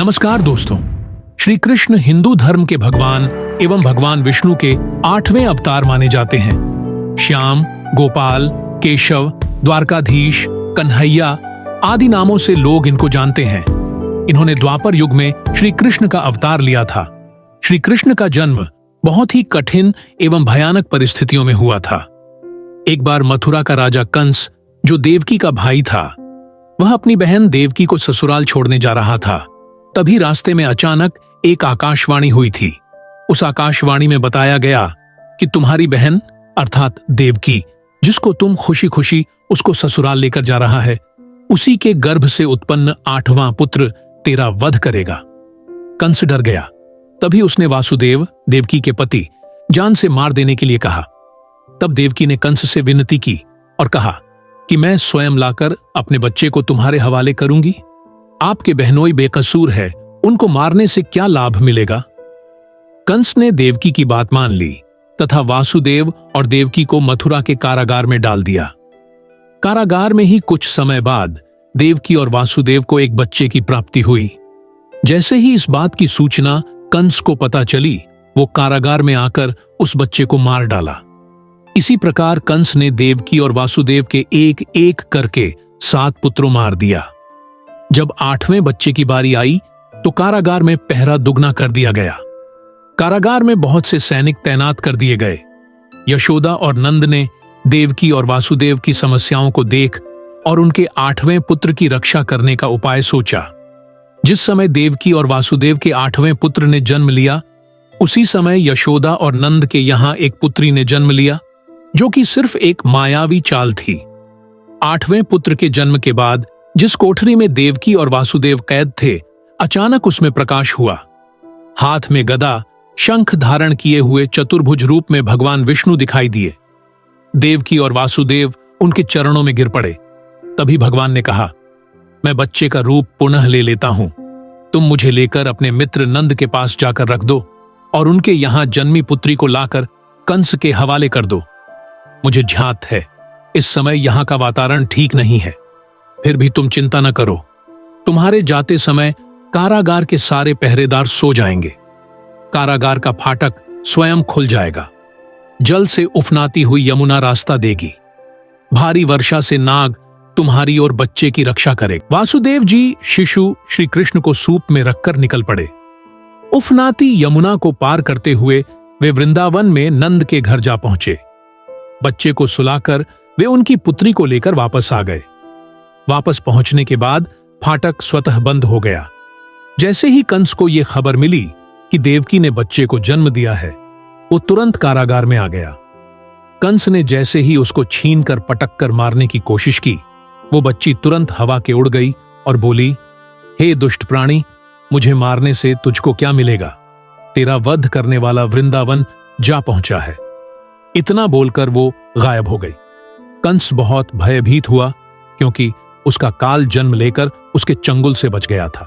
नमस्कार दोस्तों। श्री कृष्ण हिंदू धर्म के भगवान एवं भगवान विष्णु के 8वें अवतार माने जाते हैं। श्याम, गोपाल, केशव, द्वारकाधीश, कन्हैया आदि नामों से लोग इनको जानते हैं। इन्होंने द्वापर युग में श्री कृष्ण का अवतार लिया था। श्री कृष्ण का जन्म बहुत ही कठिन एवं भयानक परिस्थितियों में हुआ था। एक बार मथुरा का राजा कंस, जो देवकी का भाई था, वह अपनी बहन देवकी को ससुराल छोड़ने जा रहा था। तभी रास्ते में अचानक एक आकाशवाणी हुई थी। उस आकाशवाणी में बताया गया कि तुम्हारी बहन अर्थात देवकी, जिसको तुम खुशी खुशी उसको ससुराल लेकर जा रहा है, उसी के गर्भ से उत्पन्न 8वां पुत्र तेरा वध करेगा। कंस डर गया। तभी उसने वासुदेव, देवकी के पति, जान से मार देने के लिए कहा। तब देवकी ने कंस से विनती की और कहा कि मैं स्वयं लाकर अपने बच्चे को तुम्हारे हवाले करूंगी। आपके बहनोई बेकसूर है, उनको मारने से क्या लाभ मिलेगा। कंस ने देवकी की बात मान ली तथा वासुदेव और देवकी को मथुरा के कारागार में डाल दिया। कारागार में ही कुछ समय बाद देवकी और वासुदेव को एक बच्चे की प्राप्ति हुई। जैसे ही इस बात की सूचना कंस को पता चली, वो कारागार में आकर उस बच्चे को मार डाला। इसी प्रकार कंस ने देवकी और वासुदेव के एक एक करके 7 पुत्रों मार दिया। जब 8वें बच्चे की बारी आई तो कारागार में पहरा दुगना कर दिया गया। कारागार में बहुत से सैनिक तैनात कर दिए गए। यशोदा और नंद ने देवकी और वासुदेव की समस्याओं को देख और उनके 8वें पुत्र की रक्षा करने का उपाय सोचा। जिस समय देवकी और वासुदेव के 8वें पुत्र ने जन्म लिया, उसी समय यशोदा और नंद के यहां एक पुत्री ने जन्म लिया, जो कि सिर्फ एक मायावी चाल थी। 8वें पुत्र के जन्म के बाद जिस कोठरी में देवकी और वासुदेव कैद थे, अचानक उसमें प्रकाश हुआ। हाथ में गदा, शंख धारण किए हुए चतुर्भुज रूप में भगवान विष्णु दिखाई दिए। देवकी और वासुदेव उनके चरणों में गिर पड़े। तभी भगवान ने कहा, मैं बच्चे का रूप पुनः ले लेता हूं। तुम मुझे लेकर अपने मित्र नंद के पास जाकर रख दो और उनके यहां जन्मी पुत्री को लाकर कंस के हवाले कर दो। मुझे झ्यात है, इस समय यहां का वातावरण ठीक नहीं है। फिर भी तुम चिंता न करो, तुम्हारे जाते समय कारागार के सारे पहरेदार सो जाएंगे। कारागार का फाटक स्वयं खुल जाएगा। जल से उफनाती हुई यमुना रास्ता देगी। भारी वर्षा से नाग तुम्हारी और बच्चे की रक्षा करे। वासुदेव जी शिशु श्री कृष्ण को सूप में रखकर निकल पड़े। उफनाती यमुना को पार करते हुए वे वृंदावन में नंद के घर जा पहुंचे। बच्चे को सुलाकर वे उनकी पुत्री को लेकर वापस आ गए। वापस पहुंचने के बाद फाटक स्वतः बंद हो गया। जैसे ही कंस को यह खबर मिली कि देवकी ने बच्चे को जन्म दिया है, वो तुरंत कारागार में आ गया। कंस ने जैसे ही उसको छीन कर पटक कर मारने की कोशिश की, वो बच्ची तुरंत हवा के उड़ गई और बोली, हे दुष्ट प्राणी, मुझे मारने से तुझको क्या मिलेगा? तेरा वध करने वाला वृंदावन जा पहुंचा है। इतना बोलकर वो गायब हो गई। कंस बहुत भयभीत हुआ, क्योंकि उसका काल जन्म लेकर उसके चंगुल से बच गया था।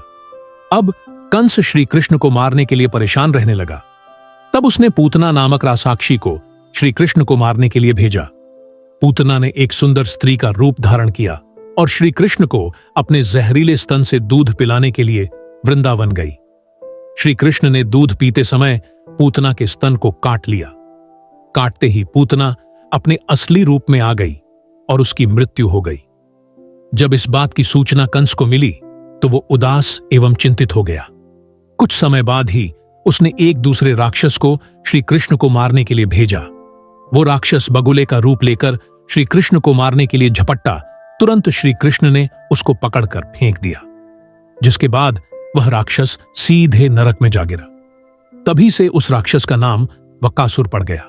अब कंस श्री कृष्ण को मारने के लिए परेशान रहने लगा। तब उसने पूतना नामक राक्षसी को श्री कृष्ण को मारने के लिए भेजा। पूतना ने एक सुंदर स्त्री का रूप धारण किया और श्री कृष्ण को अपने जहरीले स्तन से दूध पिलाने के लिए वृंदावन गई। श्री कृष्ण ने दूध पीते समय पूतना के स्तन को काट लिया। काटते ही पूतना अपने असली रूप में आ गई और उसकी मृत्यु हो गई। जब इस बात की सूचना कंस को मिली तो वो उदास एवं चिंतित हो गया। कुछ समय बाद ही उसने एक दूसरे राक्षस को श्री कृष्ण को मारने के लिए भेजा। वो राक्षस बगुले का रूप लेकर श्री कृष्ण को मारने के लिए झपट्टा। तुरंत श्री कृष्ण ने उसको पकड़कर फेंक दिया, जिसके बाद वह राक्षस सीधे नरक में जा गिरा। तभी से उस राक्षस का नाम वकासुर पड़ गया।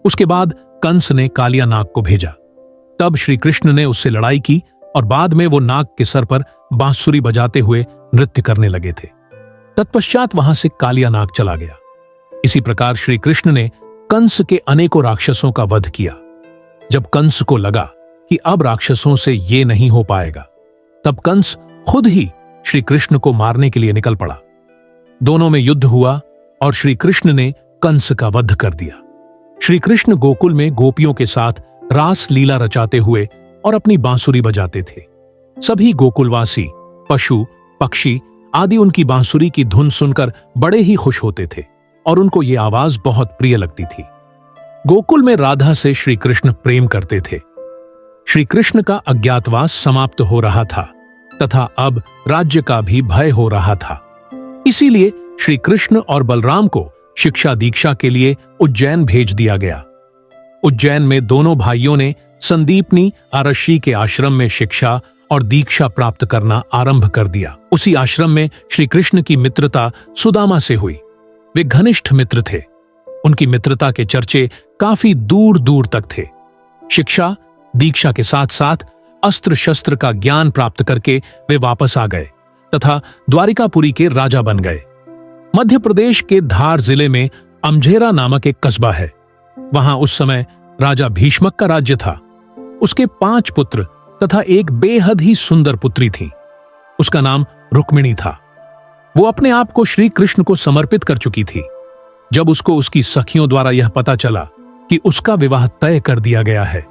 उसके बाद कंस ने कालिया नाग को भेजा। तब श्री कृष्ण ने उससे लड़ाई की और बाद में वो नाग के सर पर बांसुरी बजाते हुए नृत्य करने लगे थे। तत्पश्चात वहां से कालिया नाग चला गया। इसी प्रकार श्री कृष्ण ने कंस के अनेकों राक्षसों का वध किया। जब कंस को लगा कि अब राक्षसों से ये नहीं हो पाएगा, तब कंस खुद ही श्री कृष्ण को मारने के लिए निकल पड़ा। दोनों में युद्ध हुआ और श्री कृष्ण ने कंस का वध कर दिया। श्री कृष्ण गोकुल में गोपियों के साथ रास लीला रचाते हुए और अपनी बांसुरी बजाते थे। सभी गोकुलवासी, पशु, पक्षी आदि उनकी बांसुरी की धुन सुनकर बड़े ही खुश होते थे और उनको ये आवाज बहुत प्रिय लगती थी। गोकुल में राधा से श्री कृष्ण प्रेम करते थे। श्री कृष्ण का अज्ञातवास समाप्त हो रहा था तथा अब राज्य का भी भय हो रहा था। इसीलिए श्री कृष्ण और बलराम को शिक्षा दीक्षा के लिए उज्जैन भेज दिया गया। उज्जैन में दोनों भाइयों ने संदीपनी आरशी के आश्रम में शिक्षा और दीक्षा प्राप्त करना आरंभ कर दिया। उसी आश्रम में श्री कृष्ण की मित्रता सुदामा से हुई। वे घनिष्ठ मित्र थे। उनकी मित्रता के चर्चे काफी दूर दूर तक थे। शिक्षा दीक्षा के साथ साथ अस्त्र शस्त्र का ज्ञान प्राप्त करके वे वापस आ गए तथा द्वारिकापुरी के राजा बन गए। मध्य प्रदेश के धार जिले में अमझेरा नामक एक कस्बा है। वहां उस समय राजा भीष्मक का राज्य था। उसके 5 पुत्र तथा एक बेहद ही सुंदर पुत्री थी। उसका नाम रुक्मिणी था। वो अपने आप को श्री कृष्ण को समर्पित कर चुकी थी। जब उसको उसकी सखियों द्वारा यह पता चला कि उसका विवाह तय कर दिया गया है,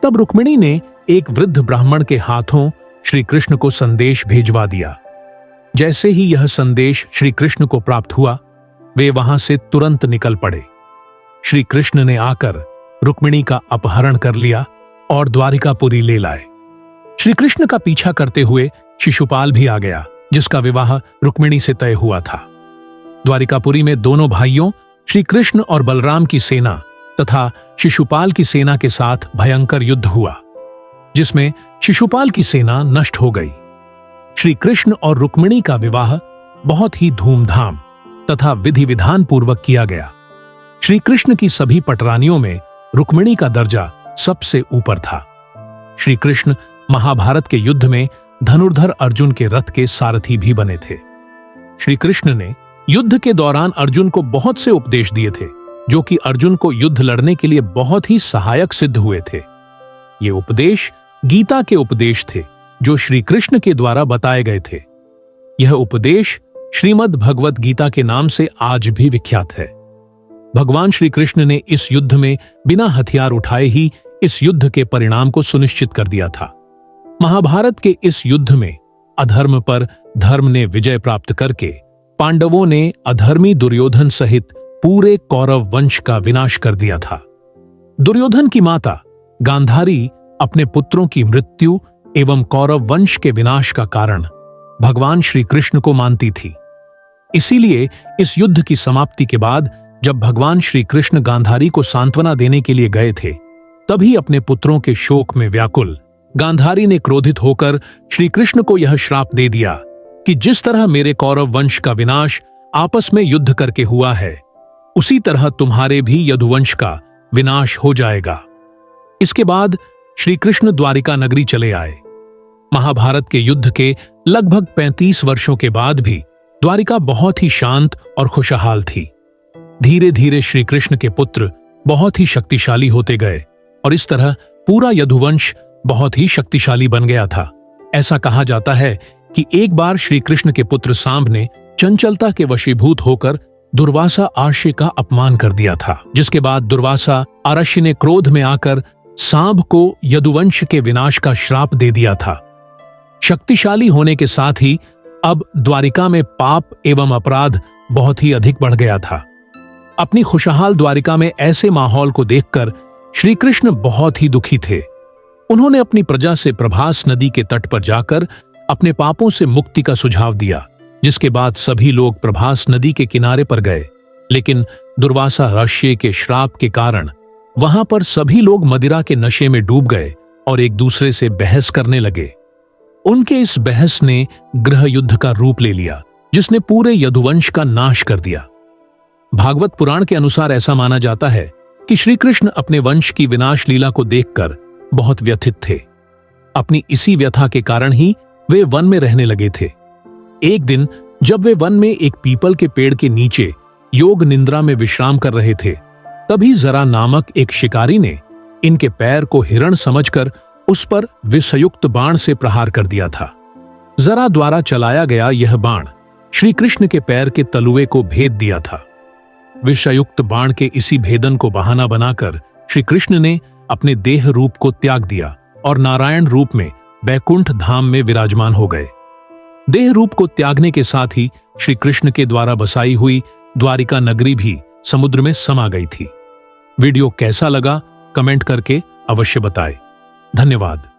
तब रुक्मिणी ने एक वृद्ध ब्राह्मण के हाथों श्री कृष्ण को संदेश भेजवा दिया। जैसे ही यह संदेश श्री कृष्ण को प्राप्त हुआ, वे वहां से तुरंत निकल पड़े। श्री कृष्ण ने आकर रुक्मिणी का अपहरण कर लिया और द्वारिकापुरी ले लाए। श्री कृष्ण का पीछा करते हुए शिशुपाल भी आ गया, जिसका विवाह रुक्मिणी से तय हुआ था। द्वारिकापुरी में दोनों भाइयों श्री कृष्ण और बलराम की सेना तथा शिशुपाल की सेना के साथ भयंकर युद्ध हुआ, जिसमें शिशुपाल की सेना नष्ट हो गई। श्री कृष्ण और रुक्मिणी का विवाह बहुत ही धूमधाम तथा विधि विधान पूर्वक किया गया। श्री कृष्ण की सभी पटरानियों में रुक्मिणी का दर्जा सबसे ऊपर था। श्री कृष्ण महाभारत के युद्ध में धनुर्धर अर्जुन के रथ के सारथी भी बने थे। श्री कृष्ण ने युद्ध के दौरान अर्जुन को बहुत से उपदेश दिए थे, जो कि अर्जुन को युद्ध लड़ने के लिए बहुत ही सहायक सिद्ध हुए थे। ये उपदेश गीता के उपदेश थे, जो श्री कृष्ण के द्वारा बताए गए थे। यह उपदेश श्रीमद् भगवत गीता के नाम से आज भी विख्यात है। भगवान श्री कृष्ण ने इस युद्ध में बिना हथियार उठाए ही इस युद्ध के परिणाम को सुनिश्चित कर दिया था। महाभारत के इस युद्ध में अधर्म पर धर्म ने विजय प्राप्त करके पांडवों ने अधर्मी दुर्योधन सहित पूरे कौरव वंश का विनाश कर दिया था। दुर्योधन की माता गांधारी अपने पुत्रों की मृत्यु एवं कौरव वंश के विनाश का कारण भगवान श्री कृष्ण को मानती थी। इसीलिए इस युद्ध की समाप्ति के बाद जब भगवान श्री कृष्ण गांधारी को सांत्वना देने के लिए गए थे, तभी अपने पुत्रों के शोक में व्याकुल गांधारी ने क्रोधित होकर श्री कृष्ण को यह श्राप दे दिया कि जिस तरह मेरे कौरव वंश का विनाश आपस में युद्ध करके हुआ है, उसी तरह तुम्हारे भी यदुवंश का विनाश हो जाएगा। इसके बाद श्री कृष्ण द्वारिका नगरी चले आए। महाभारत के युद्ध के लगभग 35 वर्षों के बाद भी द्वारिका बहुत ही शांत और खुशहाल थी। धीरे धीरे श्री कृष्ण के पुत्र बहुत ही शक्तिशाली होते गए और इस तरह पूरा यदुवंश बहुत ही शक्तिशाली बन गया था। ऐसा कहा जाता है कि एक बार श्री कृष्ण के पुत्र सांब ने चंचलता के वशीभूत होकर दुर्वासा आर्षि का अपमान कर दिया था, जिसके बाद दुर्वासा आर्षि ने क्रोध में आकर सांब को यदुवंश के विनाश का श्राप दे दिया था। शक्तिशाली होने के साथ ही अब द्वारिका में पाप एवं अपराध बहुत ही अधिक बढ़ गया था। अपनी खुशहाल द्वारिका में ऐसे माहौल को देखकर श्री कृष्ण बहुत ही दुखी थे। उन्होंने अपनी प्रजा से प्रभास नदी के तट पर जाकर अपने पापों से मुक्ति का सुझाव दिया, जिसके बाद सभी लोग प्रभास नदी के किनारे पर गए। लेकिन दुर्वासा ऋषि के श्राप के कारण वहां पर सभी लोग मदिरा के नशे में डूब गए और एक दूसरे से बहस करने लगे। उनके इस बहस ने गृह युद्ध का रूप ले लिया, जिसने पूरे यदुवंश का नाश कर दिया। भागवत पुराण के अनुसार ऐसा माना जाता है कि श्री कृष्ण अपने वंश की विनाश लीला को देखकर बहुत व्यथित थे। अपनी इसी व्यथा के कारण ही वे वन में रहने लगे थे। एक दिन जब वे वन में एक पीपल के पेड़ के नीचे योग निंद्रा में विश्राम कर रहे थे, तभी जरा नामक एक शिकारी ने इनके पैर को हिरण समझकर उस पर विषयुक्त बाण से प्रहार कर दिया था। जरा द्वारा चलाया गया यह बाण श्री कृष्ण के पैर के तलुए को भेद दिया था। विषयुक्त बाण के इसी भेदन को बहाना बनाकर श्री कृष्ण ने अपने देह रूप को त्याग दिया और नारायण रूप में बैकुंठ धाम में विराजमान हो गए। देह रूप को त्यागने के साथ ही श्री कृष्ण के द्वारा बसाई हुई द्वारिका नगरी भी समुद्र में समा गई थी। वीडियो कैसा लगा कमेंट करके अवश्य बताएं। धन्यवाद।